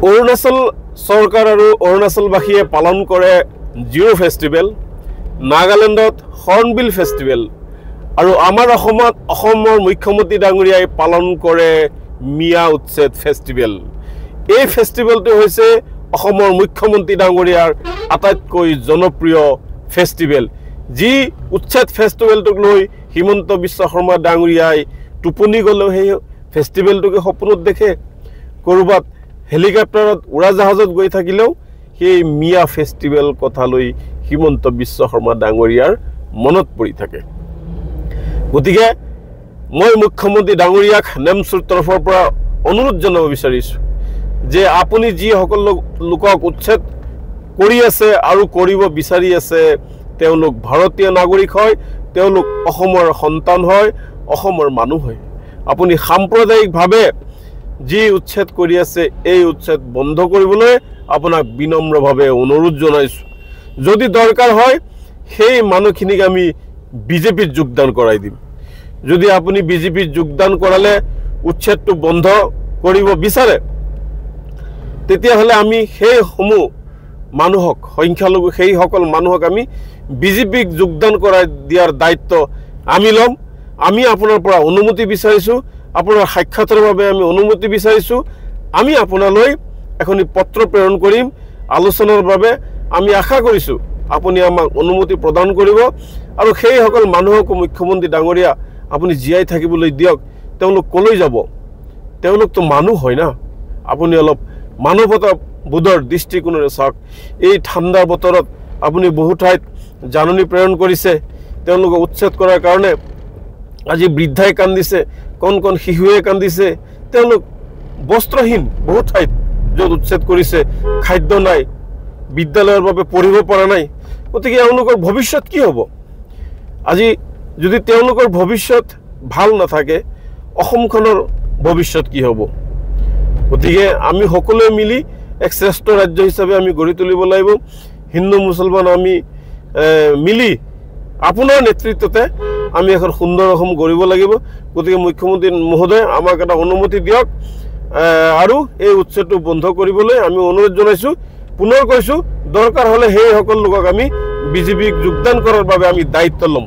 অৰুণাচল চৰকাৰ আৰু অৰুণাচলবাসীয়ে পালন কৰে জিৰ' ফেষ্টিভেল, নাগালেণ্ডত হৰ্ণবিল ফেষ্টিভেল আৰু আমাৰ অসমৰ মুখ্যমন্ত্ৰী ডাঙৰীয়াই পালন কৰে মিয়া উচ্ছেদ ফেষ্টিভেল। এই ফেষ্টিভেলটো হৈছে অসমৰ মুখ্যমন্ত্ৰী ডাঙৰীয়াৰ আটাইতকৈ জনপ্ৰিয় ফেষ্টিভেল। যি উচ্ছেদ ফেষ্টিভেলটোক লৈ হিমন্ত বিশ্ব শৰ্মা ডাঙৰীয়াই টোপনি গ'লেও সেই ফেষ্টিভেলটোকে সপোনত দেখে, ক'ৰবাত হেলিকপ্টাৰত উৰাজাহাজত গৈ থাকিলেও সেই মিয়া ফেষ্টিভেল কথা লৈ হিমন্ত বিশ্ব শৰ্মা ডাঙৰীয়াৰ মনত পৰি থাকে। গতিকে মই মুখ্যমন্ত্ৰী ডাঙৰীয়াক নেমচুৰ তৰফৰ পৰা অনুৰোধ জনাব বিচাৰিছোঁ যে আপুনি যিসকল লোকক উচ্ছেদ কৰি আছে আৰু কৰিব বিচাৰি আছে তেওঁলোক ভাৰতীয় নাগৰিক হয়, তেওঁলোক অসমৰ সন্তান হয়, অসমৰ মানুহ হয়। আপুনি সাম্প্ৰদায়িকভাৱে যি উচ্ছেদ কৰি আছে এই উচ্ছেদ বন্ধ কৰিবলৈ আপোনাক বিনম্ৰভাৱে অনুৰোধ জনাইছোঁ। যদি দৰকাৰ হয় সেই মানুহখিনিক আমি বিজেপিত যোগদান কৰাই দিম। যদি আপুনি বিজেপিত যোগদান কৰালে উচ্ছেদটো বন্ধ কৰিব বিচাৰে তেতিয়াহ'লে আমি সেইসমূহ মানুহক সংখ্যালঘু সেইসকল মানুহক আমি বিজেপিক যোগদান কৰাই দিয়াৰ দায়িত্ব আমি ল'ম। আমি আপোনাৰ পৰা অনুমতি বিচাৰিছোঁ, আপোনাৰ সাক্ষাতৰ বাবে আমি অনুমতি বিচাৰিছোঁ। আমি আপোনালৈ এখন পত্ৰ প্ৰেৰণ কৰিম আলোচনাৰ বাবে। আমি আশা কৰিছোঁ আপুনি আমাক অনুমতি প্ৰদান কৰিব আৰু সেইসকল মানুহকো মুখ্যমন্ত্ৰী ডাঙৰীয়া আপুনি জীয়াই থাকিবলৈ দিয়ক। তেওঁলোক ক'লৈ যাব? তেওঁলোকতো মানুহ হয় না। আপুনি অলপ মানৱতা বোধৰ দৃষ্টিকোণেৰে চাওক। এই ঠাণ্ডাৰ বতৰত আপুনি বহু ঠাইত জাননী প্ৰেৰণ কৰিছে তেওঁলোকক উচ্ছেদ কৰাৰ কাৰণে। আজি বৃদ্ধাই কান্দিছে, কণ কণ শিশুৱে কান্দিছে, তেওঁলোক বস্ত্ৰহীন বহু ঠাইত য'ত উচ্ছেদ কৰিছে, খাদ্য নাই, বিদ্যালয়ৰ বাবে পঢ়িব পৰা নাই। গতিকে এওঁলোকৰ ভৱিষ্যত কি হ'ব? আজি যদি তেওঁলোকৰ ভৱিষ্যত ভাল নাথাকে অসমখনৰ ভৱিষ্যত কি হ'ব? গতিকে আমি সকলোৱে মিলি এক শ্ৰেষ্ঠ ৰাজ্য হিচাপে আমি গঢ়ি তুলিব লাগিব। হিন্দু মুছলমান আমি মিলি আপোনাৰ নেতৃত্বতে আমি এখন সুন্দৰ অসম গঢ়িব লাগিব। গতিকে মুখ্যমন্ত্ৰী মহোদয় আমাক এটা অনুমতি দিয়ক আৰু এই উচ্ছেদটো বন্ধ কৰিবলৈ আমি অনুৰোধ জনাইছোঁ। পুনৰ কৈছোঁ দৰকাৰ হ'লে সেইসকল লোকক আমি বিজেপিক যোগদান কৰাৰ বাবে আমি দায়িত্ব ল'ম।